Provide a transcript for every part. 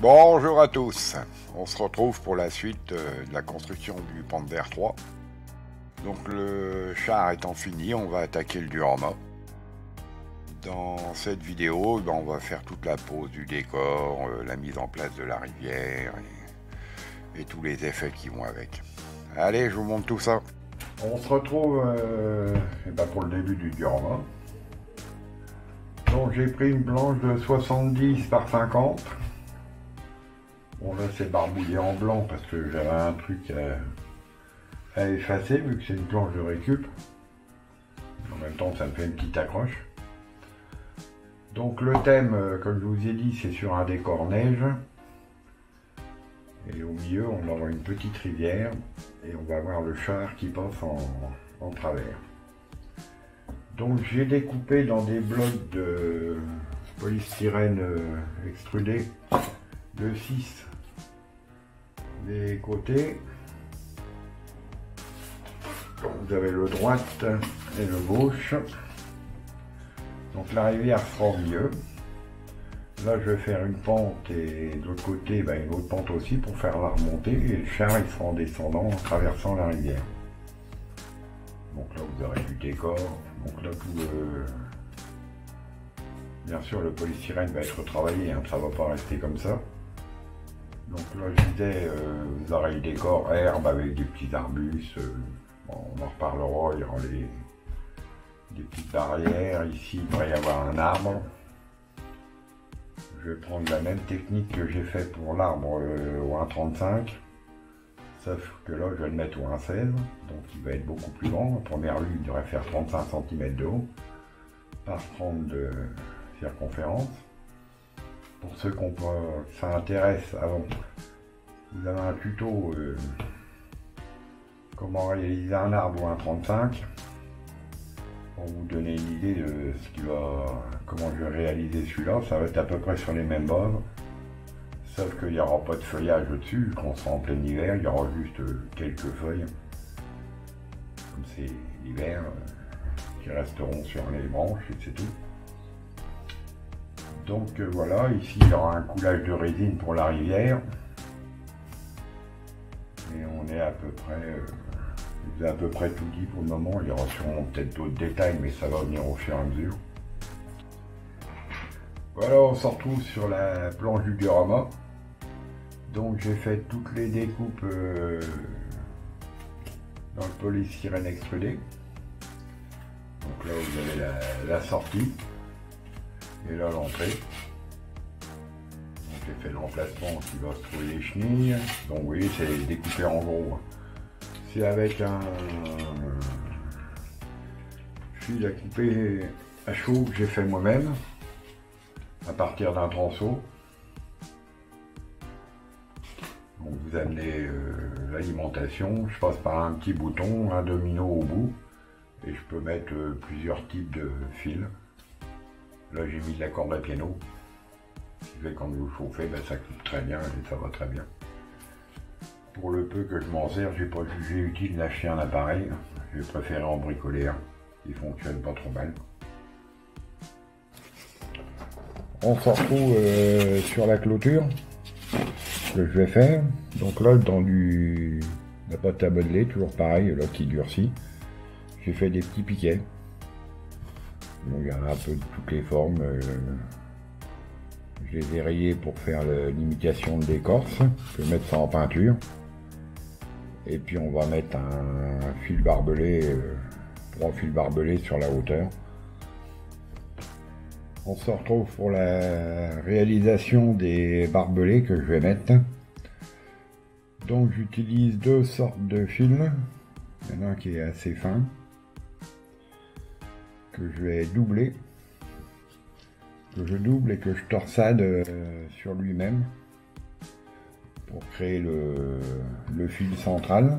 Bonjour à tous, on se retrouve pour la suite de la construction du Panther 3. Donc le char étant fini, on va attaquer le diorama. Dans cette vidéo, on va faire toute la pose du décor, la mise en place de la rivière et tous les effets qui vont avec. Allez, je vous montre tout ça. On se retrouve pour le début du diorama. Donc j'ai pris une planche de 70 par 50. Bon là c'est barbouillé en blanc parce que j'avais un truc à effacer vu que c'est une planche de récup. En même temps ça me fait une petite accroche. Donc le thème, comme je vous ai dit, c'est sur un décor neige. Et au milieu on aura une petite rivière et on va voir le char qui passe en travers. Donc j'ai découpé dans des blocs de polystyrène extrudé de 6 des côtés. Donc vous avez le droite et le gauche. Donc la rivière sera au milieu. Là je vais faire une pente et de l'autre côté une autre pente aussi pour faire la remontée et le char il sera en descendant en traversant la rivière. Donc là vous aurez du décor. Donc là tout bien sûr le polystyrène va être travaillé, hein, ça va pas rester comme ça. Donc là je disais vous aurez le décor herbe avec des petits arbustes, bon, on en reparlera, il y aura des petites barrières, ici il devrait y avoir un arbre. Je vais prendre la même technique que j'ai fait pour l'arbre au 1,35, sauf que là je vais le mettre au 1,16, donc il va être beaucoup plus grand. La première vue il devrait faire 35 cm de haut par 30 de circonférence. Pour ceux que ça intéresse, avant, vous avez un tuto comment réaliser un arbre ou un 35 pour vous donner une idée de comment je vais réaliser celui-là. Ça va être à peu près sur les mêmes bases, sauf qu'il n'y aura pas de feuillage au-dessus, quand on sera en plein hiver, il y aura juste quelques feuilles, comme c'est l'hiver, qui resteront sur les branches et c'est tout. Donc voilà, ici il y aura un coulage de résine pour la rivière. Et on est à peu près, je vous ai à peu près tout dit pour le moment. Il y aura sûrement peut-être d'autres détails, mais ça va venir au fur et à mesure. Voilà, on se retrouve sur la planche du diorama. Donc j'ai fait toutes les découpes dans le polystyrène extrudé. Donc là vous avez la sortie. Et là l'entrée. J'ai fait le remplacement qui va se trouver les chenilles. Donc vous voyez c'est découpé en gros. C'est avec un fil à couper à chaud que j'ai fait moi-même à partir d'un transeau. Donc vous amenez l'alimentation, je passe par un petit bouton, un domino au bout et je peux mettre plusieurs types de fils. Là j'ai mis de la corde à piano, ce qui fait quand vous chauffez, ça coupe très bien et ça va très bien. Pour le peu que je m'en sers, j'ai pas jugé utile d'acheter un appareil, j'ai préféré en bricoler un qui fonctionne pas trop mal. On se retrouve sur la clôture que je vais faire. Donc là dans la pâte à modeler, toujours pareil, là qui durcit, j'ai fait des petits piquets. Donc il y en a un peu de toutes les formes. Je les ai rayés pour faire l'imitation de l'écorce. Je vais mettre ça en peinture. Et puis on va mettre un fil barbelé, 3 fils barbelés sur la hauteur. On se retrouve pour la réalisation des barbelés que je vais mettre. Donc j'utilise 2 sortes de fils. Il y en a un qui est assez fin, que je vais doubler, que je double et que je torsade sur lui-même pour créer le fil central.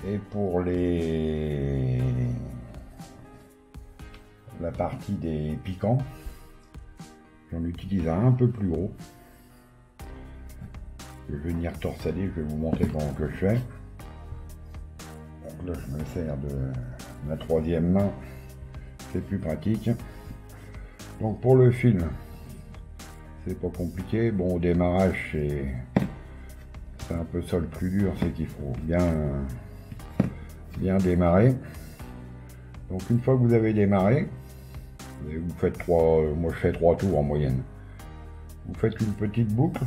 Et pour la partie des piquants, j'en utilise un peu plus gros que je vais venir torsader. Je vais vous montrer comment que je fais. Donc là je me sers de ma 3e main, c'est plus pratique. Donc pour le fil, c'est pas compliqué. Bon, au démarrage, c'est un peu ça le plus dur, c'est qu'il faut bien démarrer. Donc une fois que vous avez démarré, vous faites 3, moi je fais 3 tours en moyenne. Vous faites une petite boucle,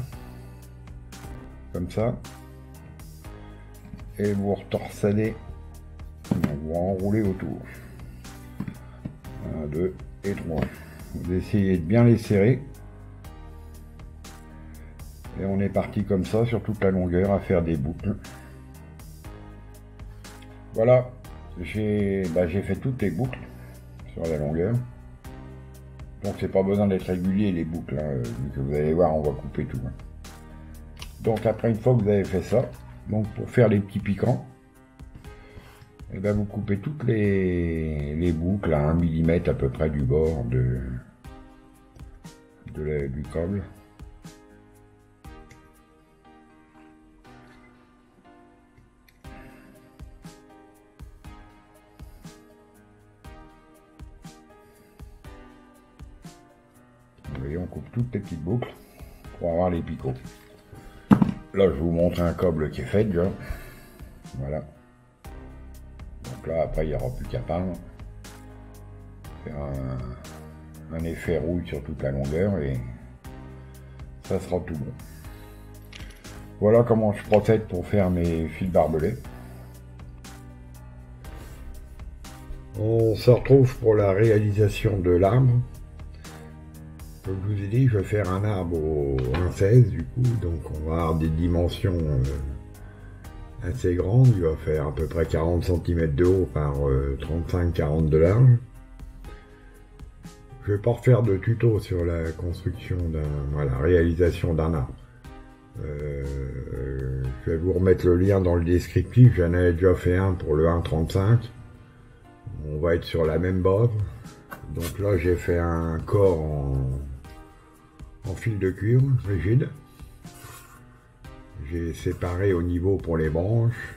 comme ça, et vous retorsadez, vous enroulez autour. 1, 2 et 3. Vous essayez de bien les serrer. Et on est parti comme ça sur toute la longueur à faire des boucles. Voilà, j'ai fait toutes les boucles sur la longueur. Donc c'est pas besoin d'être régulier les boucles, hein, vu que vous allez voir, on va couper tout. Hein. Donc après, une fois que vous avez fait ça, donc pour faire les petits piquants, et ben vous coupez toutes les boucles à 1 mm à peu près du bord du câble. Vous voyez, on coupe toutes les petites boucles pour avoir les picots. Là, je vous montre un câble qui est fait déjà. Voilà. Donc là, après, il n'y aura plus qu'à peindre. Faire un effet rouille sur toute la longueur et ça sera tout bon. Voilà comment je procède pour faire mes fils barbelés. On se retrouve pour la réalisation de l'arbre. Comme je vous ai dit, je vais faire un arbre au 1,16 du coup, donc on va avoir des dimensions assez grandes. Il va faire à peu près 40 cm de haut par 35-40 de large. Je vais pas refaire de tuto sur la construction la réalisation d'un arbre. Je vais vous remettre le lien dans le descriptif, j'en avais déjà fait un pour le 1,35. On va être sur la même base. Donc là j'ai fait un corps en fil de cuivre rigide. J'ai séparé au niveau pour les branches.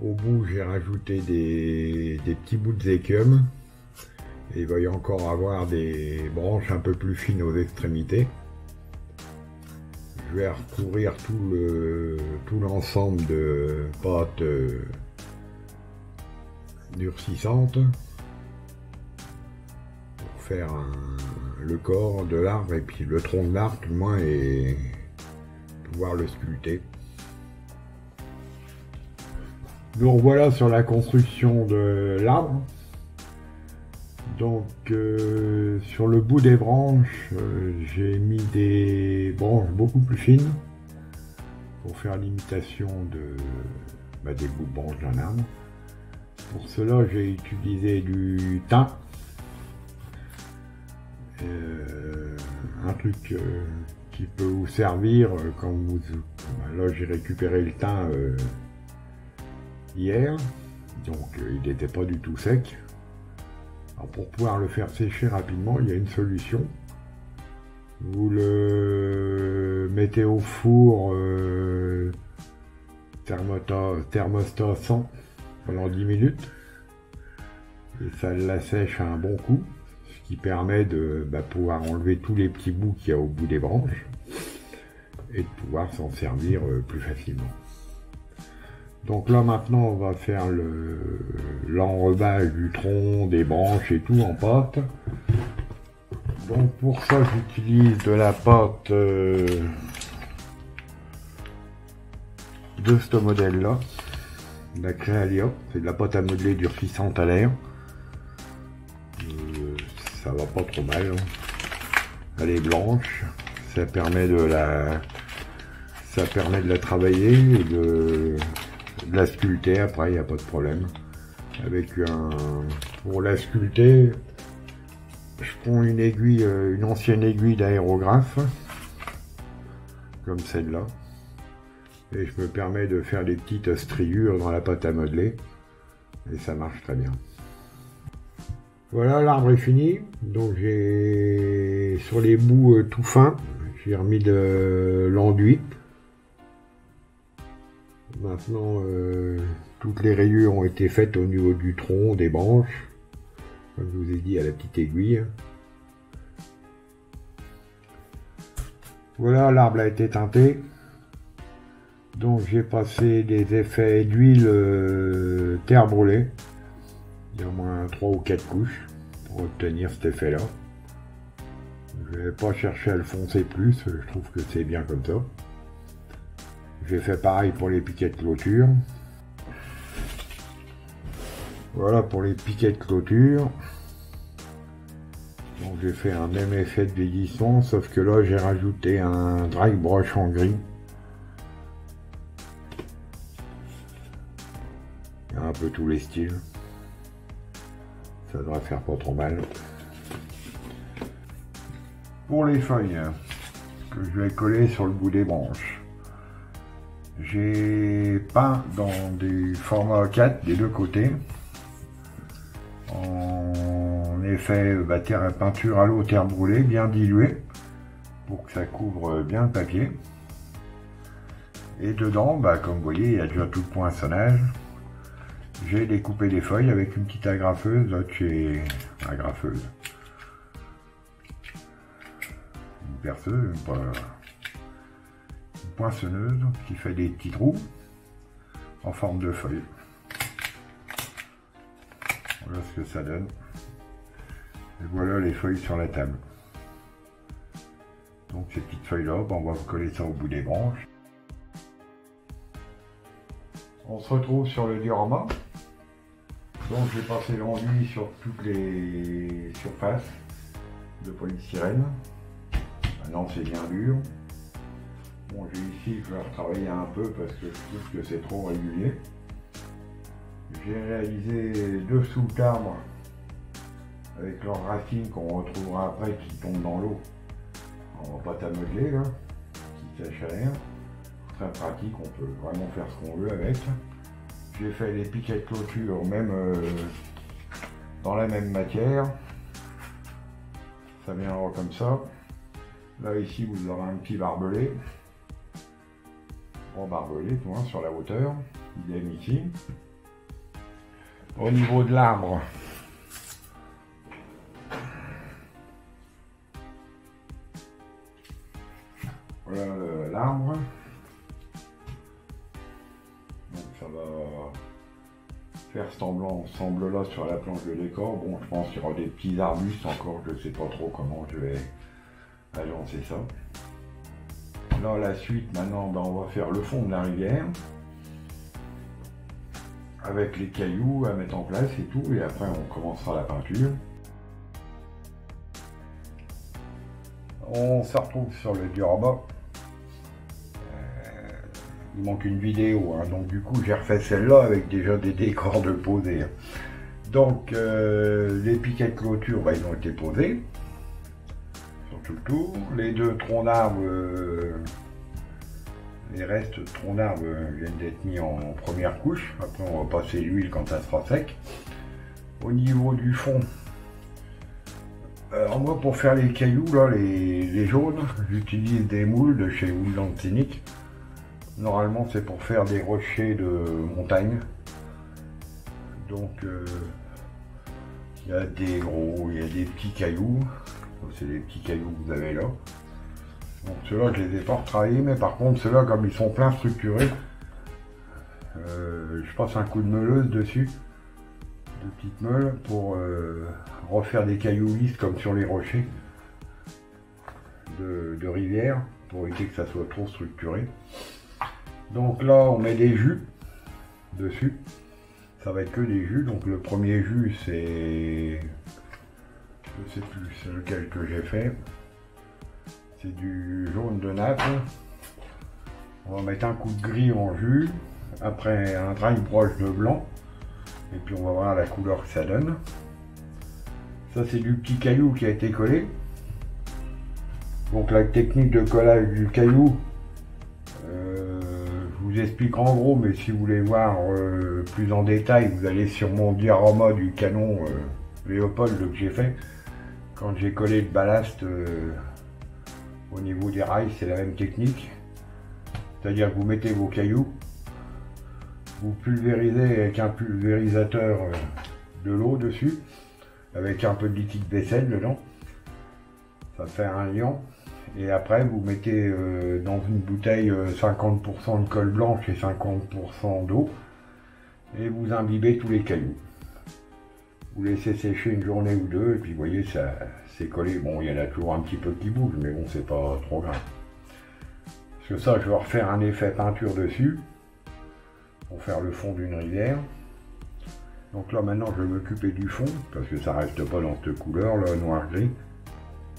Au bout j'ai rajouté des petits bouts de zécium. Et il va y encore avoir des branches un peu plus fines aux extrémités. Je vais recouvrir tout l'ensemble de pâte durcissante pour faire le corps de l'arbre et puis le tronc de l'arbre tout le moins et pouvoir le sculpter. Donc voilà sur la construction de l'arbre. Donc sur le bout des branches, j'ai mis des branches beaucoup plus fines pour faire l'imitation des bouts de branches d'un arbre. Pour cela, j'ai utilisé du thym, un truc qui peut vous servir quand vous... Là, j'ai récupéré le thym hier, donc il n'était pas du tout sec. Alors, pour pouvoir le faire sécher rapidement, il y a une solution. Vous le mettez au four thermostat 100 pendant 10 minutes et ça l'assèche à un bon coup, ce qui permet de pouvoir enlever tous les petits bouts qu'il y a au bout des branches et de pouvoir s'en servir plus facilement. Donc là maintenant on va faire l'enrobage du tronc, des branches et tout en pâte. Donc pour ça j'utilise de la pâte de ce modèle là, la Créalia, c'est de la pâte à modeler durcissante à l'air. Ça va pas trop mal, hein. Elle est blanche, ça permet de la travailler et de la sculpter après, il n'y a pas de problème. Pour la sculpter, je prends une aiguille, une ancienne aiguille d'aérographe, comme celle-là, et je me permets de faire des petites striures dans la pâte à modeler, et ça marche très bien. Voilà, l'arbre est fini, donc j'ai sur les bouts tout fins, j'ai remis de l'enduit. Maintenant, toutes les rayures ont été faites au niveau du tronc, des branches, comme je vous ai dit à la petite aiguille. Voilà, l'arbre a été teinté. Donc j'ai passé des effets d'huile terre brûlée. Il y a au moins 3 ou 4 couches pour obtenir cet effet là. Je vais pas chercher à le foncer plus, je trouve que c'est bien comme ça. J'ai fait pareil pour les piquets de clôture. Voilà pour les piquets de clôture. Donc j'ai fait un même effet de vieillissement, sauf que là j'ai rajouté un dry brush en gris. Il y a un peu tous les styles. Ça devrait faire pas trop mal. Pour les feuilles que je vais coller sur le bout des branches, j'ai peint dans des formats A4 des deux côtés. En effet, peinture à l'eau, terre brûlée, bien diluée, pour que ça couvre bien le papier. Et dedans, comme vous voyez, il y a déjà tout le poinçonnage. J'ai découpé des feuilles avec une petite agrafeuse, là chez agrafeuse. Une perceuse, une poinçonneuse qui fait des petits trous en forme de feuilles. Voilà ce que ça donne. Et voilà les feuilles sur la table. Donc ces petites feuilles là, on va coller ça au bout des branches. On se retrouve sur le diorama. Donc j'ai passé l'enduit sur toutes les surfaces de polystyrène. Maintenant c'est bien dur. Bon, j'ai ici, je vais retravailler un peu parce que je trouve que c'est trop régulier. J'ai réalisé 2 soules d'arbres avec leurs racines qu'on retrouvera après qui tombent dans l'eau. On va pas tamodeler là, qui sèche à l'air. Très pratique, on peut vraiment faire ce qu'on veut avec. J'ai fait les piquets de clôture même dans la même matière. Ça viendra comme ça. Là ici vous aurez un petit barbelé. Bon barbelé, tout, hein, sur la hauteur. Idem ici. Au niveau de l'arbre, voilà l'arbre. Donc ça va faire semble là sur la planche de décor. Bon, je pense qu'il y aura des petits arbustes encore, je ne sais pas trop comment je vais agencer ça. Là la suite, maintenant on va faire le fond de la rivière. Avec les cailloux à mettre en place et tout, et après on commencera la peinture. On se retrouve sur le diorama. Il manque une vidéo, hein, donc du coup j'ai refait celle-là avec déjà des décors de poser. Donc les piquets de clôture, ils ont été posés sur tout le tour. Les 2 troncs d'arbres, les restes de troncs d'arbres viennent d'être mis en première couche. Après on va passer l'huile quand ça sera sec. Au niveau du fond, alors moi pour faire les cailloux, là, les jaunes, j'utilise des moules de chez Woodland Scenic. Normalement c'est pour faire des rochers de montagne. Donc il y a des gros, il y a des petits cailloux. C'est les petits cailloux que vous avez là. Donc ceux-là je les ai pas retravaillés, mais par contre ceux-là comme ils sont plein structurés, je passe un coup de meuleuse dessus, de petites meules, pour refaire des cailloux lisses comme sur les rochers de rivière, pour éviter que ça soit trop structuré. Donc là on met des jus dessus, ça va être que des jus. Donc le premier jus c'est, je sais plus c'est lequel que j'ai fait. C'est du jaune de nappe. On va mettre un coup de gris en jus. Après un dry brush de blanc. Et puis on va voir la couleur que ça donne. Ça c'est du petit caillou qui a été collé. Donc la technique de collage du caillou, je vous explique en gros, mais si vous voulez voir plus en détail, vous allez sur mon diorama du Canon Léopold que j'ai fait. Quand j'ai collé le ballast au niveau des rails, c'est la même technique. C'est-à-dire que vous mettez vos cailloux, vous pulvérisez avec un pulvérisateur de l'eau dessus, avec un peu de liquide vaisselle dedans. Ça fait un liant. Et après, vous mettez dans une bouteille 50% de colle blanche et 50% d'eau. Et vous imbibez tous les cailloux. Vous laissez sécher une journée ou deux, et puis vous voyez, ça c'est collé. Bon, il y en a toujours un petit peu qui bouge, mais bon, c'est pas trop grave. Parce que ça, je vais refaire un effet peinture dessus, pour faire le fond d'une rivière. Donc là, maintenant, je vais m'occuper du fond, parce que ça reste pas dans cette couleur, là, noir-gris.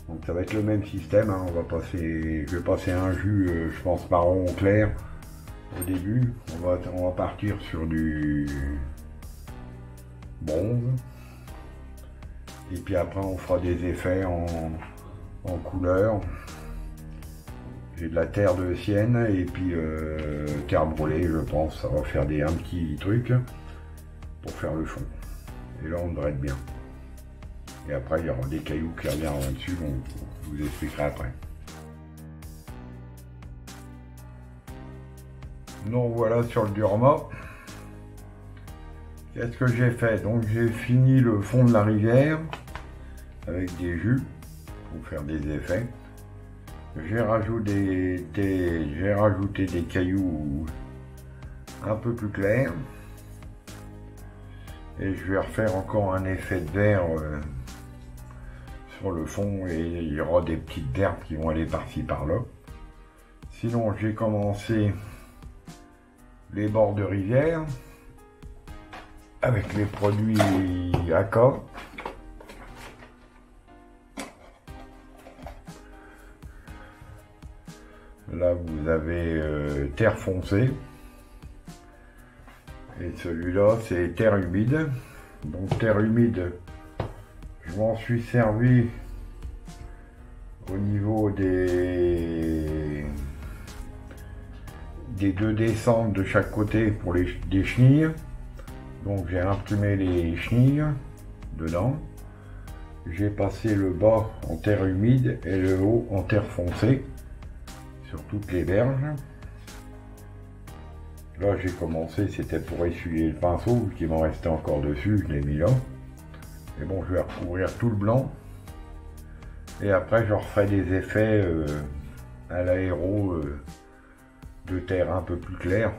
Donc ça va être le même système, hein. Je vais passer un jus, je pense, marron clair au début. On va partir sur du bronze. Et puis après on fera des effets en couleur. J'ai de la terre de sienne et puis terre brûlée, je pense. Ça va faire un petit truc pour faire le fond. Et là on devrait être bien. Et après il y aura des cailloux qui reviendront dessus, donc je vous expliquerai après. Donc voilà sur le Durma. Qu'est-ce que j'ai fait? Donc j'ai fini le fond de la rivière avec des jus pour faire des effets. J'ai rajouté des cailloux un peu plus clairs. Et je vais refaire encore un effet de verre sur le fond et il y aura des petites herbes qui vont aller par-ci par-là. Sinon j'ai commencé les bords de rivière avec les produits Aka. Là vous avez terre foncée et celui-là c'est terre humide. Donc terre humide, je m'en suis servi au niveau des deux descentes de chaque côté pour des chenilles. Donc j'ai imprimé les chenilles dedans. J'ai passé le bas en terre humide et le haut en terre foncée sur toutes les berges. Là j'ai commencé, c'était pour essuyer le pinceau qui m'en restait encore dessus, je l'ai mis là. Mais bon, je vais recouvrir tout le blanc. Et après je referai des effets à l'aéro de terre un peu plus clair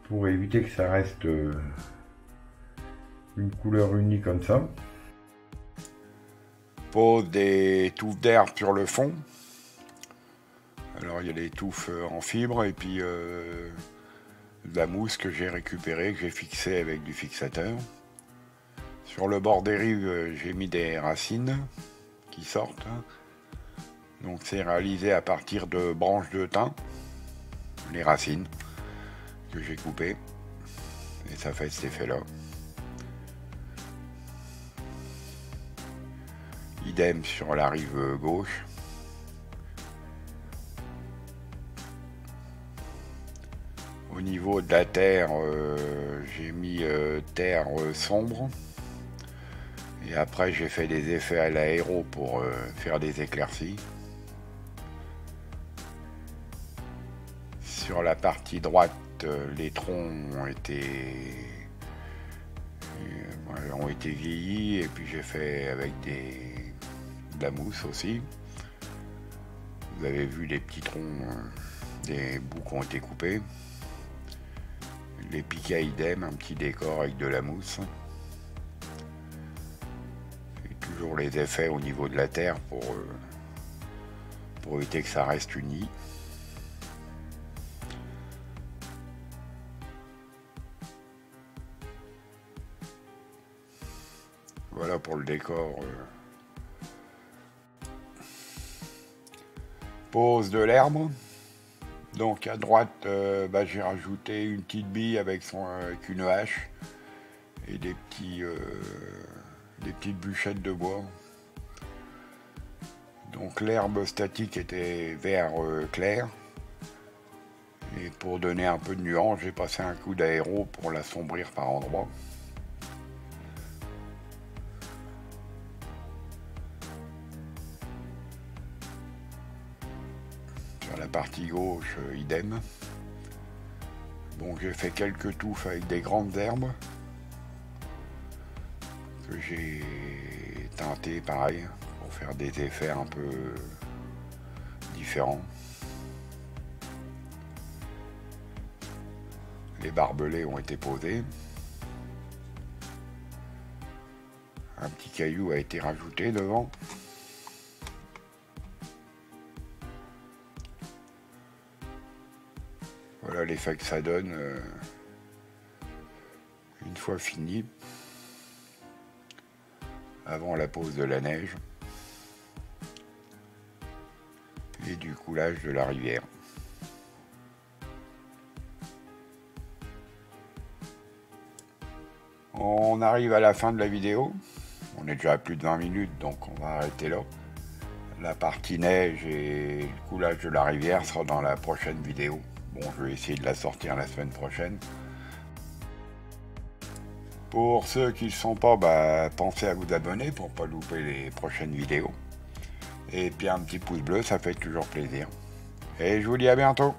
pour éviter que ça reste une couleur unie comme ça. Pose des touffes d'herbe sur le fond. Alors il y a des touffes en fibre et puis de la mousse que j'ai récupérée, que j'ai fixée avec du fixateur. Sur le bord des rives, j'ai mis des racines qui sortent. Donc c'est réalisé à partir de branches de thym, les racines que j'ai coupées. Et ça fait cet effet-là. Idem sur la rive gauche. Au niveau de la terre, j'ai mis terre sombre. Et après j'ai fait des effets à l'aéro pour faire des éclaircies. Sur la partie droite, les troncs ont été vieillis et puis j'ai fait avec de la mousse aussi. Vous avez vu les petits troncs, des bouts qui ont été coupés. Les piquets idem, un petit décor avec de la mousse. Et toujours les effets au niveau de la terre pour éviter que ça reste uni. Voilà pour le décor. Pose de l'herbe. Donc à droite, j'ai rajouté une petite bille avec une hache et des petites bûchettes de bois. Donc l'herbe statique était vert clair. Et pour donner un peu de nuance, j'ai passé un coup d'aéro pour l'assombrir par endroits. La partie gauche, idem. Bon, j'ai fait quelques touffes avec des grandes herbes que j'ai teintées pareil pour faire des effets un peu différents. Les barbelés ont été posés. Un petit caillou a été rajouté devant. Voilà l'effet que ça donne une fois fini, avant la pose de la neige et du coulage de la rivière. On arrive à la fin de la vidéo. On est déjà à plus de 20 minutes, donc on va arrêter là. La partie neige et le coulage de la rivière sera dans la prochaine vidéo. Bon, je vais essayer de la sortir la semaine prochaine. Pour ceux qui ne le sont pas, pensez à vous abonner pour ne pas louper les prochaines vidéos. Et puis un petit pouce bleu, ça fait toujours plaisir. Et je vous dis à bientôt.